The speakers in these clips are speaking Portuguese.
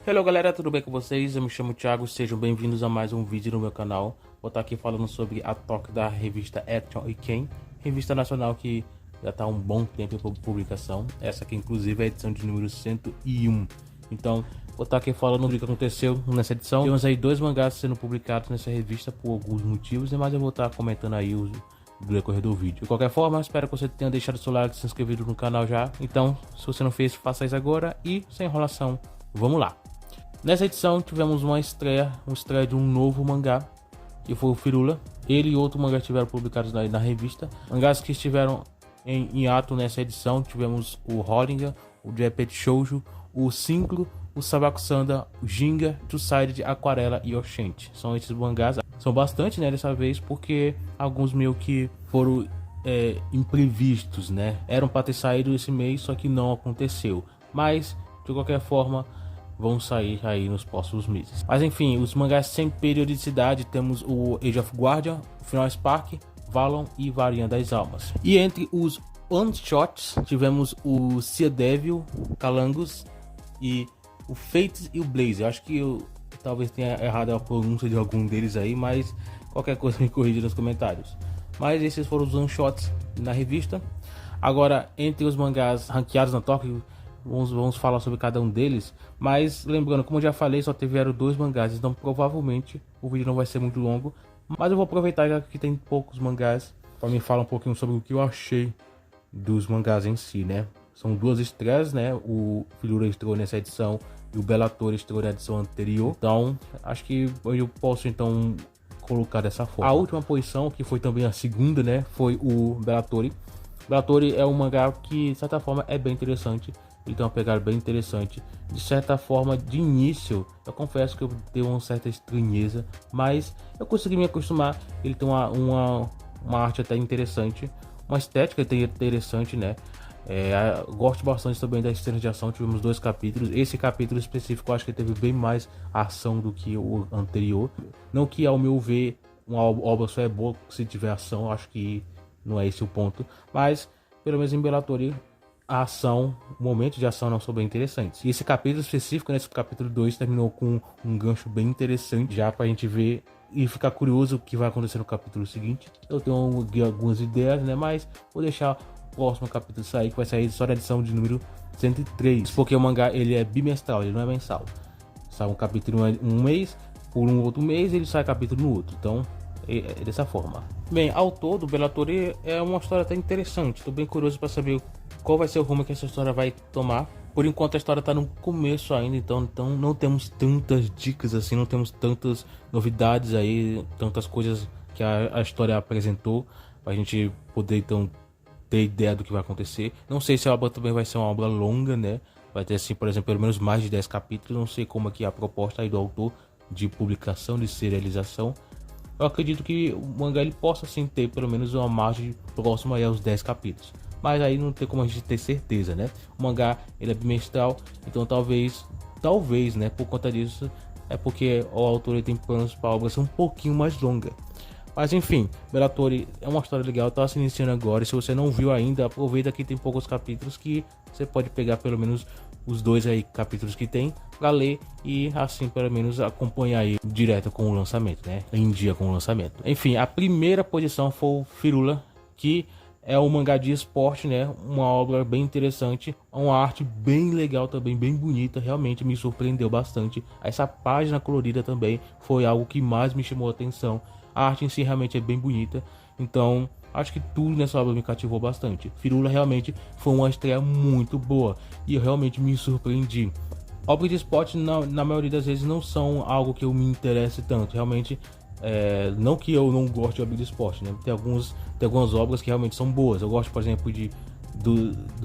Hello galera, tudo bem com vocês? Eu me chamo Thiago, sejam bem-vindos a mais um vídeo no meu canal. Vou estar aqui falando sobre a toque da revista Action e Ken, revista nacional que já está há um bom tempo em publicação. Essa aqui inclusive é a edição de número 101. Então, vou estar aqui falando do que aconteceu nessa edição. Temos aí 2 mangás sendo publicados nessa revista por alguns motivos, mas eu vou estar comentando aí do decorrer do vídeo. De qualquer forma, espero que você tenha deixado seu like e se inscrevido no canal já. Então, se você não fez, faça isso agora e, sem enrolação, vamos lá. Nessa edição tivemos uma estreia de um novo mangá, que foi o Firula. Ele e outro mangá estiveram publicados na revista. Mangás que estiveram em hiato nessa edição, tivemos o Rollinger, o Japan Shoujo, o Synchro, o Sabaku-sanda, o Ginga, Two-Sided, Aquarela e Oshente. São esses mangás. São bastante, né, dessa vez, porque alguns meio que foram imprevistos, né? Eram para ter saído esse mês, só que não aconteceu. Mas, de qualquer forma, vão sair aí nos próximos meses. Mas enfim, os mangás sem periodicidade, temos o Age of Guardian, o Final Spark, Valon e Varinha das Almas. E entre os one-shots, tivemos o Sea Devil, Calangus e o Fates e o Blaze. Eu acho que eu talvez tenha errado a pronúncia de algum deles aí, mas qualquer coisa me corrija nos comentários. Mas esses foram os one-shots na revista. Agora, entre os mangás ranqueados na Tóquio, vamos falar sobre cada um deles, mas lembrando, como eu já falei, só tiveram 2 mangás, então provavelmente o vídeo não vai ser muito longo, mas eu vou aproveitar já que tem poucos mangás para me falar um pouquinho sobre o que eu achei dos mangás em si, né? São 2 estreias, né? O Firula estreou nessa edição e o Bellatori estreou na edição anterior, então acho que eu posso então colocar dessa forma. A última posição, que foi também a segunda, né, foi o Bellatori. Bellatori é um mangá que, de certa forma, é bem interessante. Ele tem uma pegada bem interessante. De certa forma, de início, eu confesso que eu tenho uma certa estranheza, mas eu consegui me acostumar. Ele tem uma arte até interessante, uma estética até interessante, né? Gosto bastante também das cenas de ação. Tivemos 2 capítulos. Esse capítulo específico, eu acho que teve bem mais ação do que o anterior. Não que, ao meu ver, uma obra só é boa se tiver ação. Eu acho que não é esse o ponto. Mas, pelo menos em Bellatori, a ação, o momento de ação não são bem interessantes. E esse capítulo específico, nesse capítulo 2, terminou com um gancho bem interessante, já pra gente ver e ficar curioso o que vai acontecer no capítulo seguinte. Eu tenho algumas ideias, né, mas vou deixar o próximo capítulo sair, que vai sair só na edição de número 103, porque o mangá ele é bimestral, ele não é mensal. Sai um capítulo um mês, por um outro mês ele sai capítulo no outro, então é dessa forma. Bem, ao todo, Bellatori é uma história até interessante. Estou bem curioso para saber qual vai ser o rumo que essa história vai tomar. Por enquanto a história está no começo ainda, então não temos tantas dicas assim, não temos tantas novidades aí, tantas coisas que a história apresentou para a gente poder então ter ideia do que vai acontecer. Não sei se a obra também vai ser uma obra longa, né? Vai ter assim, por exemplo, pelo menos mais de 10 capítulos. Não sei como é que é a proposta aí do autor de publicação, de serialização. Eu acredito que o mangá ele possa sim ter pelo menos uma margem próxima aí aos 10 capítulos. Mas aí não tem como a gente ter certeza, né? O mangá ele é bimestral, então talvez, né? Por conta disso, é porque o autor ele tem planos para a obra ser um pouquinho mais longa. Mas enfim, Bellatori é uma história legal, tá se iniciando agora. E se você não viu ainda, aproveita que tem poucos capítulos que você pode pegar pelo menos os 2 aí capítulos que tem para ler e assim pelo menos acompanhar aí direto com o lançamento, né? Em dia com o lançamento. Enfim, a primeira posição foi o Firula, que é um mangá de esporte, né? Uma obra bem interessante, uma arte bem legal também, bem bonita, realmente me surpreendeu bastante. Essa página colorida também foi algo que mais me chamou a atenção. A arte em si realmente é bem bonita, então acho que tudo nessa obra me cativou bastante. Firula realmente foi uma estreia muito boa e eu realmente me surpreendi. Obras de esporte na maioria das vezes não são algo que eu me interesse tanto, realmente. Não que eu não goste de obras de esporte, né? Tem algumas obras que realmente são boas. Eu gosto, por exemplo, de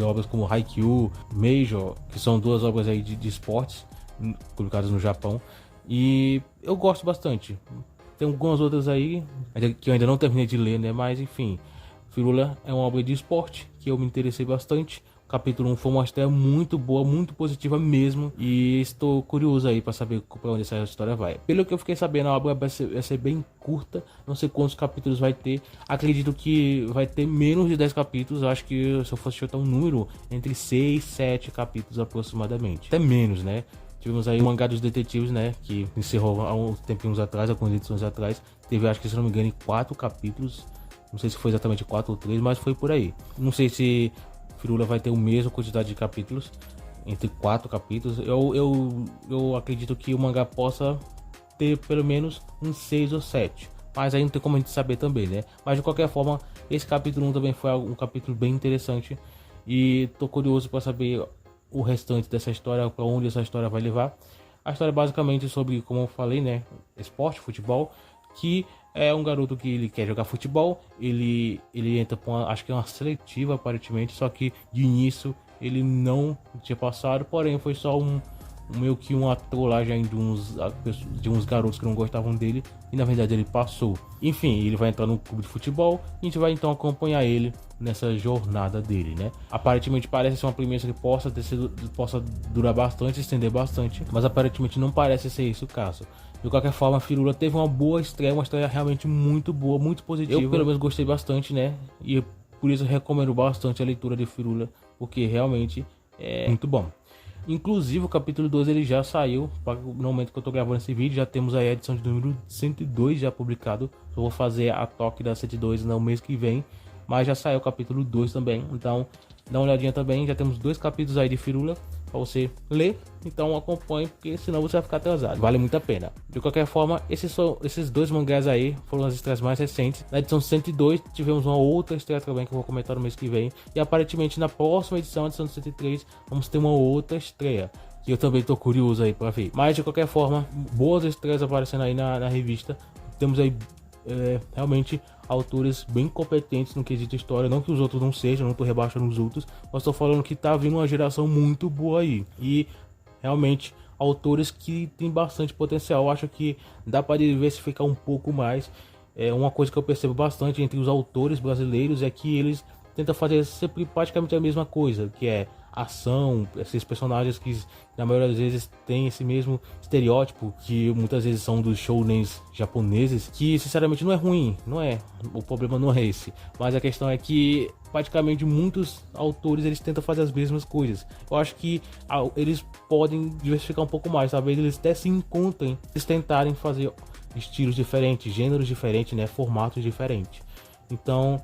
obras como Haikyuu, Major, que são 2 obras aí de esportes publicadas no Japão, e eu gosto bastante. Tem algumas outras aí que eu ainda não terminei de ler, né? Mas enfim, Firula é uma obra de esporte que eu me interessei bastante. O capítulo 1 foi uma estreia muito boa, muito positiva mesmo. E estou curioso aí para saber para onde essa história vai. Pelo que eu fiquei sabendo, a obra vai ser bem curta. Não sei quantos capítulos vai ter. Acredito que vai ter menos de 10 capítulos. Eu acho que se eu fosse chutar um número, entre 6 e 7 capítulos aproximadamente. Até menos, né? Tivemos aí o mangá dos detetives, né, que encerrou há uns tempinhos atrás, algumas edições atrás. Teve, acho que se não me engano, 4 capítulos. Não sei se foi exatamente 4 ou 3, mas foi por aí. Não sei se Firula vai ter a mesma quantidade de capítulos, entre 4 capítulos. Eu acredito que o mangá possa ter pelo menos uns 6 ou 7. Mas aí não tem como a gente saber também, né? Mas de qualquer forma, esse capítulo 1 também foi um capítulo bem interessante. E tô curioso para saber o restante dessa história, para onde essa história vai levar. A história é basicamente sobre, como eu falei, né, esporte, futebol, que é um garoto que ele quer jogar futebol, ele entra para acho que é uma seletiva aparentemente, só que de início ele não tinha passado, porém foi só meio que uma trollagem de uns garotos que não gostavam dele, e na verdade ele passou. Enfim, ele vai entrar no clube de futebol e a gente vai então acompanhar ele nessa jornada dele, né? Aparentemente parece ser uma premissa que possa durar bastante, estender bastante, mas aparentemente não parece ser esse o caso. De qualquer forma, a Firula teve uma boa estreia, uma estreia realmente muito boa, muito positiva. Eu pelo menos gostei bastante, né? E por isso eu recomendo bastante a leitura de Firula, porque realmente é muito bom. Inclusive o capítulo 12 ele já saiu, no momento que eu tô gravando esse vídeo, já temos aí a edição de número 102 já publicado. Eu vou fazer a toque da 102 no mês que vem, mas já saiu o capítulo 2 também, então dá uma olhadinha também. Já temos 2 capítulos aí de Firula para você ler, então acompanhe, porque senão você vai ficar atrasado, vale muito a pena. De qualquer forma, esses 2 mangás aí foram as estreias mais recentes. Na edição 102 tivemos uma outra estreia também que eu vou comentar no mês que vem, e aparentemente na próxima edição, edição 103, vamos ter uma outra estreia, que eu também tô curioso aí para ver. Mas de qualquer forma, boas estreias aparecendo aí na revista. Temos aí realmente autores bem competentes no quesito história, não que os outros não sejam, não tô rebaixando os outros, mas tô falando que tá vindo uma geração muito boa aí, e realmente autores que tem bastante potencial. Eu acho que dá para diversificar um pouco mais. Uma coisa que eu percebo bastante entre os autores brasileiros é que eles tentam fazer sempre praticamente a mesma coisa, que é ação, esses personagens que na maioria das vezes tem esse mesmo estereótipo, que muitas vezes são dos shounens japoneses, que sinceramente não é ruim, não é, o problema não é esse, mas a questão é que praticamente muitos autores eles tentam fazer as mesmas coisas. Eu acho que eles podem diversificar um pouco mais, talvez eles até se encontrem, eles tentarem fazer estilos diferentes, gêneros diferentes, né, formatos diferentes. Então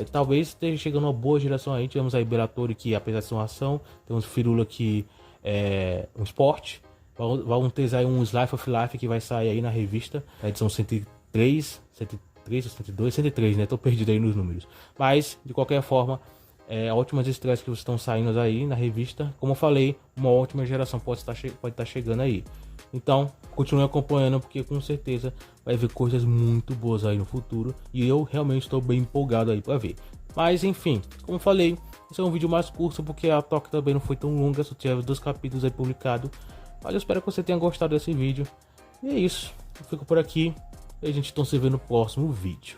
talvez esteja chegando uma boa geração aí. Tivemos aí Belatori, que apesar de ser uma ação, temos Firula, que é um esporte. Vamos ter aí um Slice of Life que vai sair aí na revista, na edição 103, 102, 103, né? Tô perdido aí nos números. Mas, de qualquer forma, ótimas estreias que estão saindo aí na revista. Como eu falei, uma ótima geração pode estar chegando aí. Então, continue acompanhando, porque com certeza vai ver coisas muito boas aí no futuro. E eu realmente estou bem empolgado aí para ver. Mas enfim, como eu falei, esse é um vídeo mais curto, porque a toque também não foi tão longa, só tive 2 capítulos aí publicados. Mas eu espero que você tenha gostado desse vídeo. E é isso, eu fico por aqui e a gente está se vendo no próximo vídeo.